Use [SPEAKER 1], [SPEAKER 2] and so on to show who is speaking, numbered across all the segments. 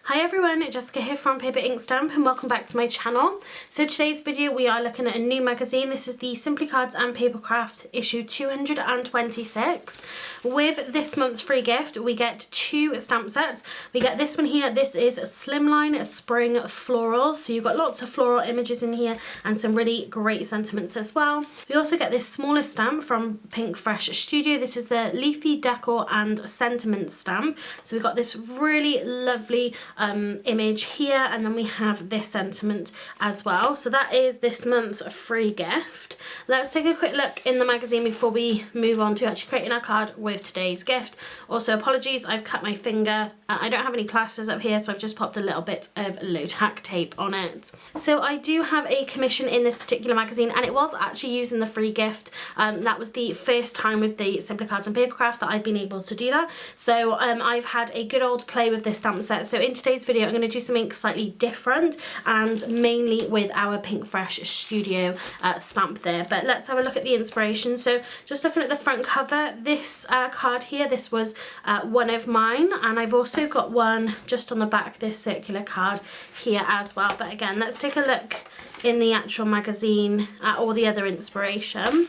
[SPEAKER 1] Hi everyone, Jessica here from Paper Ink Stamp and welcome back to my channel. So today's video we are looking at a new magazine. This is the Simply Cards and Papercraft issue 226. With this month's free gift we get two stamp sets. We get this one here, this is Slimline Spring Florals. So you've got lots of floral images in here and some really great sentiments as well. We also get this smaller stamp from Pink Fresh Studio. This is the Leafy Decor and Sentiment stamp. So we've got this really lovely image here, and then we have this sentiment as well. So that is this month's free gift. Let's take a quick look in the magazine before we move on to actually creating our card with today's gift. Also apologies, I've cut my finger. I don't have any plasters up here, so I've just popped a little bit of low tack tape on it. So I do have a commission in this particular magazine, and it was actually using the free gift. That was the first time with the Simply Cards and Papercraft that I've been able to do that. So I've had a good old play with this stamp set. So in today's video I'm going to do something slightly different and mainly with our Pink Fresh Studio stamp there. But let's have a look at the inspiration. So just looking at the front cover, this card here, this was one of mine, and I've also got one just on the back, this circular card here as well. But again, let's take a look in the actual magazine at all the other inspiration.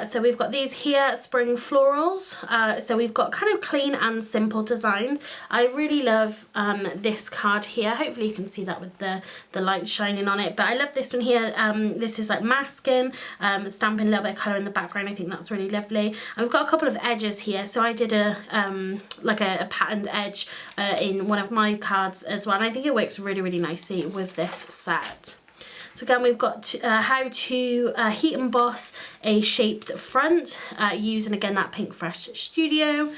[SPEAKER 1] So we've got these here, spring florals. So we've got kind of clean and simple designs. I really love this card here. Hopefully you can see that with the light shining on it. But I love this one here. This is like masking, stamping a little bit of colour in the background. I think that's really lovely. And we've got a couple of edges here. So I did a like a patterned edge in one of my cards as well. And I think it works really, really nicely with this set. So again, we've got how to heat emboss a shaped front using again that Pink Fresh Studio.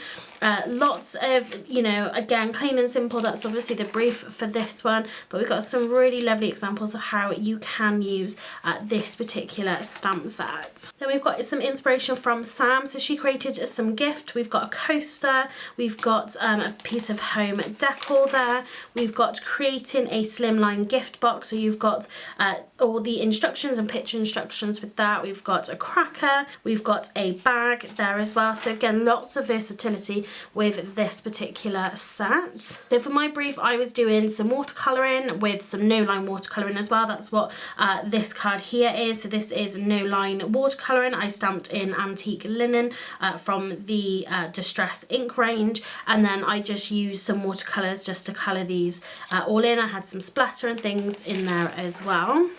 [SPEAKER 1] Lots of, you know, again, clean and simple. That's obviously the brief for this one, but we've got some really lovely examples of how you can use this particular stamp set. Then we've got some inspiration from Sam. So she created some gift. We've got a coaster, we've got a piece of home decor there, we've got creating a slimline gift box. So you've got all the instructions and picture instructions with that. We've got a cracker, we've got a bag there as well. So again, lots of versatility with this particular set. So for my brief, I was doing some watercolouring with some no line watercolouring as well. That's what this card here is. So this is no line watercolouring. I stamped in antique linen from the Distress ink range, and then I just used some watercolours just to colour these all in. I had some splatter and things in there as well.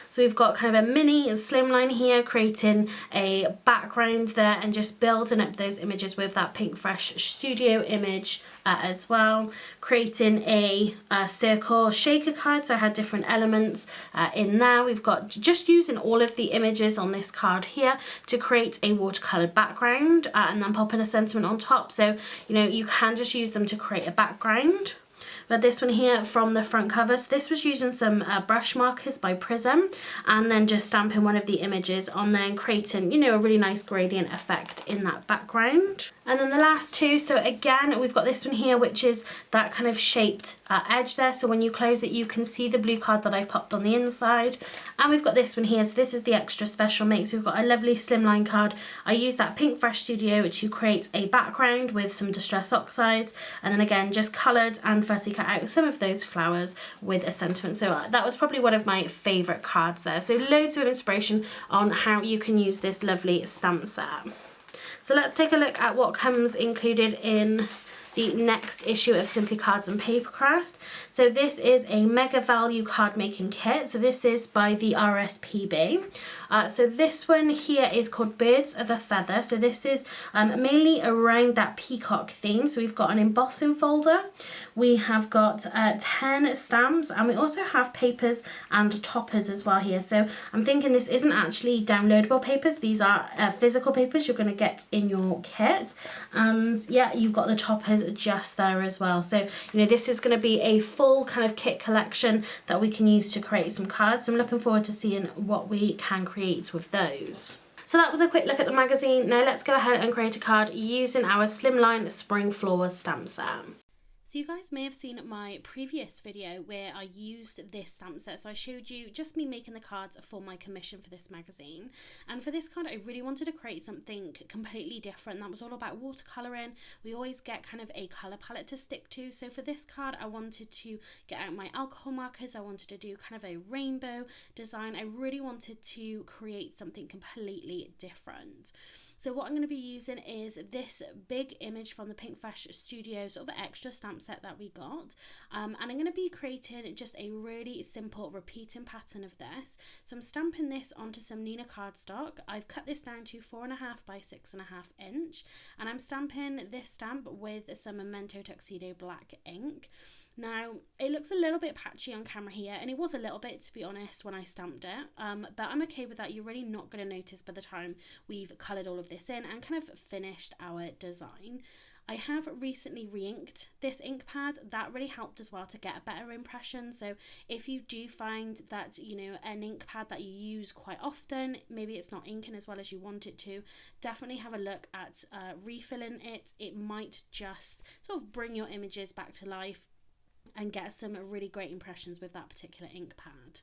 [SPEAKER 1] So we've got kind of a mini slimline here, creating a background there and just building up those images with that Pink Fresh Studio image as well. Creating a circle shaker card, so I had different elements in there. We've got just using all of the images on this card here to create a watercoloured background and then popping a sentiment on top. So, you know, you can just use them to create a background. But this one here from the front cover, so this was using some brush markers by Prism and then just stamping one of the images on there and creating, you know, a really nice gradient effect in that background. And then the last two, so again, we've got this one here, which is that kind of shaped edge there. So when you close it, you can see the blue card that I've popped on the inside. And we've got this one here, so this is the extra special mix. We've got a lovely slimline card. I used that Pink Fresh Studio to create a background with some Distress oxides, and then again, just coloured and fussy cut out some of those flowers with a sentiment. So that was probably one of my favourite cards there. So loads of inspiration on how you can use this lovely stamp set. So let's take a look at what comes included in the next issue of Simply Cards and Papercraft. So this is a mega value card making kit. So this is by the RSPB. So this one here is called Birds of a Feather. So this is mainly around that peacock theme. So we've got an embossing folder, we have got 10 stamps, and we also have papers and toppers as well here. So I'm thinking this isn't actually downloadable papers, these are physical papers you're going to get in your kit. And yeah, you've got the toppers just there as well. So, you know, this is going to be a full kind of kit collection that we can use to create some cards. So I'm looking forward to seeing what we can create with those. So that was a quick look at the magazine. Now let's go ahead and create a card using our Slimline Spring Flowers stamp set. So you guys may have seen my previous video where I used this stamp set. So I showed you just me making the cards for my commission for this magazine. And for this card, I really wanted to create something completely different. That was all about watercolouring. We always get kind of a colour palette to stick to. So for this card, I wanted to get out my alcohol markers. I wanted to do kind of a rainbow design. I really wanted to create something completely different. So what I'm going to be using is this big image from the Pink Fresh Studio sort of extra stamp set that we got, and I'm going to be creating just a really simple repeating pattern of this. So I'm stamping this onto some Nina cardstock. I've cut this down to 4.5 by 6.5 inch, and I'm stamping this stamp with some Memento Tuxedo black ink. Now it looks a little bit patchy on camera here, and it was a little bit, to be honest, when I stamped it, but I'm okay with that. You're really not going to notice by the time we've coloured all of this in and kind of finished our design. I have recently re-inked this ink pad. That really helped as well to get a better impression. So if you do find that, you know, an ink pad that you use quite often, maybe it's not inking as well as you want it to, definitely have a look at refilling it. It might just sort of bring your images back to life and get some really great impressions with that particular ink pad.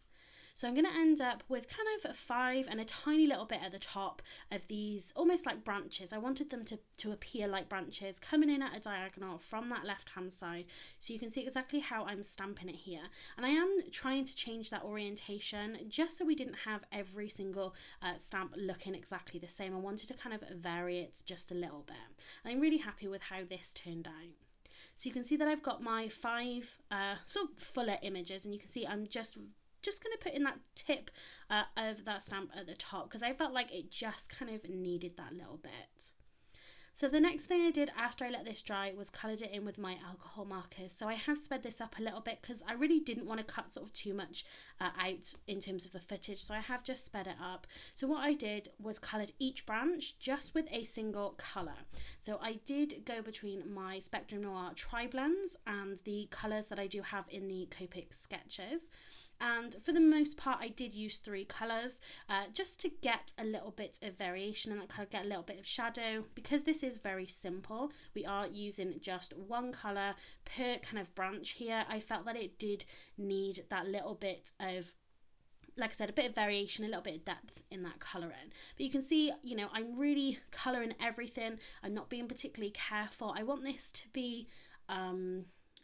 [SPEAKER 1] So I'm going to end up with kind of 5 and a tiny little bit at the top of these almost like branches. I wanted them to appear like branches coming in at a diagonal from that left hand side, so you can see exactly how I'm stamping it here. And I am trying to change that orientation just so we didn't have every single stamp looking exactly the same. I wanted to kind of vary it just a little bit. And I'm really happy with how this turned out. So you can see that I've got my 5 sort of fuller images, and you can see I'm just going to put in that tip of that stamp at the top because I felt like it just kind of needed that little bit. So the next thing I did after I let this dry was coloured it in with my alcohol markers. So I have sped this up a little bit because I really didn't want to cut sort of too much out in terms of the footage, so I have just sped it up. So what I did was coloured each branch just with a single colour. So I did go between my Spectrum Noir tri-blends and the colours that I do have in the Copic sketches. And for the most part I did use 3 colours just to get a little bit of variation and that kind of get a little bit of shadow. Because this is very simple, we are using just 1 colour per kind of branch here. I felt that it did need that little bit of, like I said, a bit of variation, a little bit of depth in that colouring. But you can see, you know, I'm really colouring everything. I'm not being particularly careful. I want this to be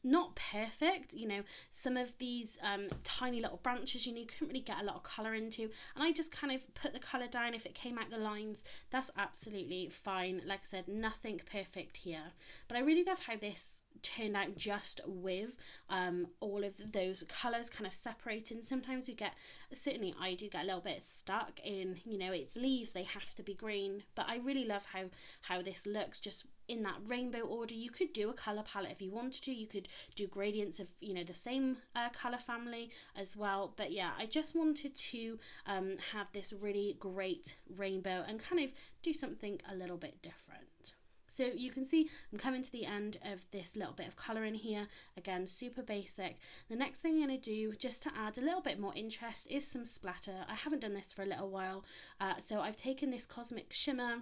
[SPEAKER 1] not perfect, you know, some of these tiny little branches, you know, you couldn't really get a lot of colour into, and I just kind of put the colour down. If it came out the lines, that's absolutely fine. Like I said, nothing perfect here, but I really love how this turned out just with all of those colours kind of separating. Sometimes we get, certainly I do get a little bit stuck in, you know, it's leaves, they have to be green, but I really love how this looks just in that rainbow order. You could do a colour palette if you wanted to, you could do gradients of, you know, the same colour family as well, but yeah, I just wanted to have this really great rainbow and kind of do something a little bit different. So you can see I'm coming to the end of this little bit of colour in here. Again, super basic. The next thing I'm going to do, just to add a little bit more interest, is some splatter. I haven't done this for a little while, so I've taken this Cosmic Shimmer.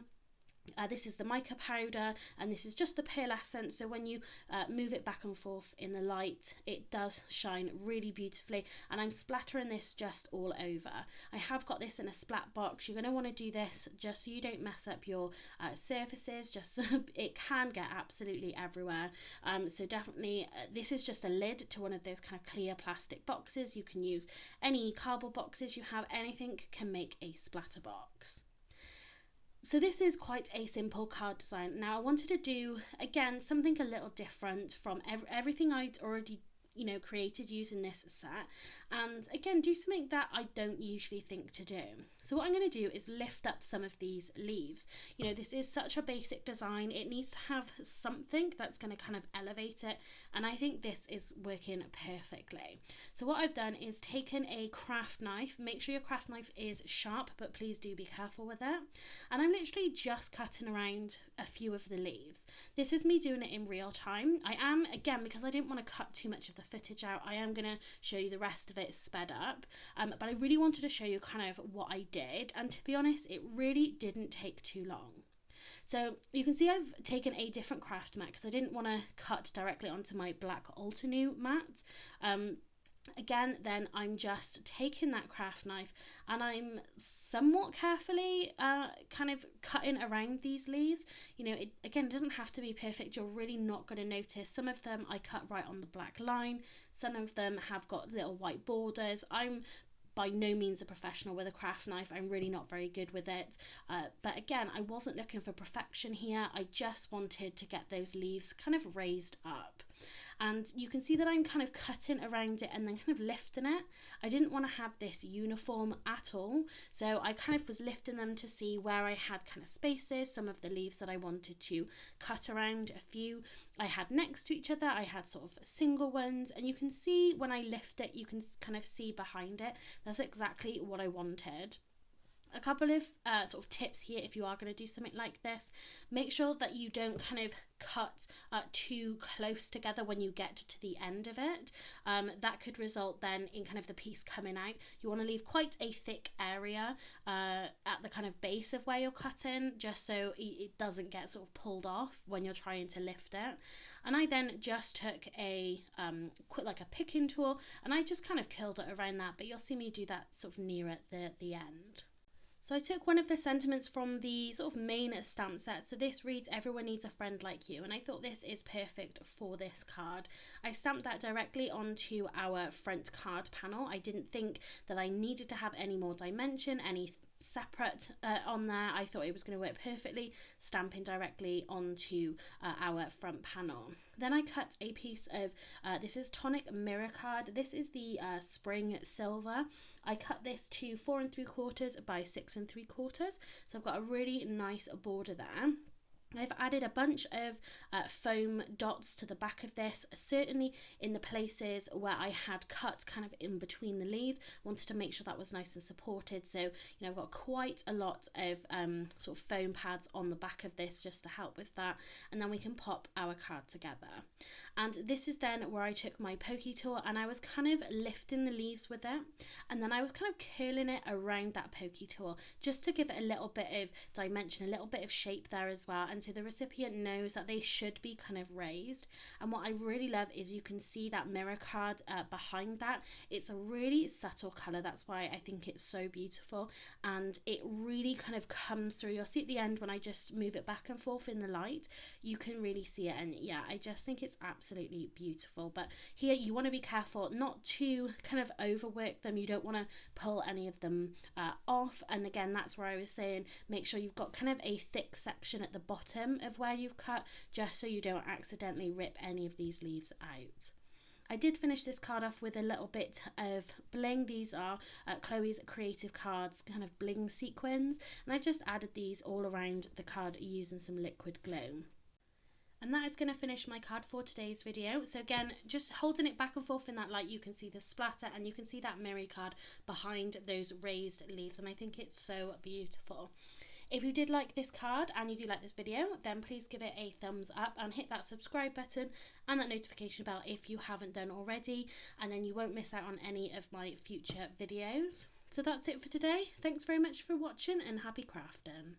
[SPEAKER 1] This is the mica powder, and this is just the pearlescent, so when you move it back and forth in the light, it does shine really beautifully, and I'm splattering this just all over. I have got this in a splat box. You're going to want to do this just so you don't mess up your surfaces, just so it can get absolutely everywhere. So definitely this is just a lid to one of those kind of clear plastic boxes. You can use any cardboard boxes you have, anything can make a splatter box. So this is quite a simple card design. Now I wanted to do, again, something a little different from everything I'd already, you know, created using this set, and again do something that I don't usually think to do. So what I'm going to do is lift up some of these leaves. You know, this is such a basic design, it needs to have something that's going to kind of elevate it, and I think this is working perfectly. So what I've done is taken a craft knife. Make sure your craft knife is sharp, but please do be careful with it, and I'm literally just cutting around a few of the leaves. This is me doing it in real time. I am, again, because I didn't want to cut too much of the footage out, I am going to show you the rest of it sped up, but I really wanted to show you kind of what I did, and to be honest, it really didn't take too long. So you can see I've taken a different craft mat because I didn't want to cut directly onto my black Altenew mat. Again, then I'm just taking that craft knife and I'm somewhat carefully kind of cutting around these leaves. You know, it doesn't have to be perfect. You're really not going to notice. Some of them I cut right on the black line. Some of them have got little white borders. I'm by no means a professional with a craft knife. I'm really not very good with it. But again, I wasn't looking for perfection here. I just wanted to get those leaves kind of raised up. And you can see that I'm kind of cutting around it and then kind of lifting it. I didn't want to have this uniform at all. So I kind of was lifting them to see where I had kind of spaces, some of the leaves that I wanted to cut around. A few I had next to each other. I had sort of single ones, and you can see when I lift it, you can kind of see behind it. That's exactly what I wanted. A couple of sort of tips here if you are going to do something like this. Make sure that you don't kind of cut too close together when you get to the end of it. That could result then in kind of the piece coming out. You want to leave quite a thick area at the kind of base of where you're cutting, just so it doesn't get sort of pulled off when you're trying to lift it. And I then just took a like a picking tool and I just kind of curled it around that, but you'll see me do that sort of near at the end. So I took one of the sentiments from the sort of main stamp set. So this reads, "Everyone needs a friend like you." And I thought this is perfect for this card. I stamped that directly onto our front card panel. I didn't think that I needed to have any more dimension, any separate on there. I thought it was going to work perfectly stamping directly onto our front panel. Then I cut a piece of this is Tonic Mirror Card. This is the Spring Silver. I cut this to 4 3/4 by 6 3/4, so I've got a really nice border there. I've added a bunch of foam dots to the back of this, certainly in the places where I had cut kind of in between the leaves. Wanted to make sure that was nice and supported. So, you know, I've got quite a lot of sort of foam pads on the back of this just to help with that. And then we can pop our card together. And this is then where I took my pokey tool and I was kind of lifting the leaves with it. And then I was kind of curling it around that pokey tool just to give it a little bit of dimension, a little bit of shape there as well. And so the recipient knows that they should be kind of raised. And what I really love is you can see that mirror card behind that. It's a really subtle colour. That's why I think it's so beautiful. And it really kind of comes through. You'll see at the end when I just move it back and forth in the light, you can really see it. And yeah, I just think it's absolutely beautiful. But here you want to be careful not to kind of overwork them. You don't want to pull any of them off. And again, that's where I was saying, make sure you've got kind of a thick section at the bottom of where you've cut, just so you don't accidentally rip any of these leaves out. I did finish this card off with a little bit of bling. These are Chloe's Creative Cards kind of bling sequins, and I just added these all around the card using some liquid glue. And that is going to finish my card for today's video. So again, just holding it back and forth in that light, you can see the splatter and you can see that mirror card behind those raised leaves, and I think it's so beautiful. If you did like this card and you do like this video, then please give it a thumbs up and hit that subscribe button and that notification bell if you haven't done already, and then you won't miss out on any of my future videos. So that's it for today. Thanks very much for watching and happy crafting.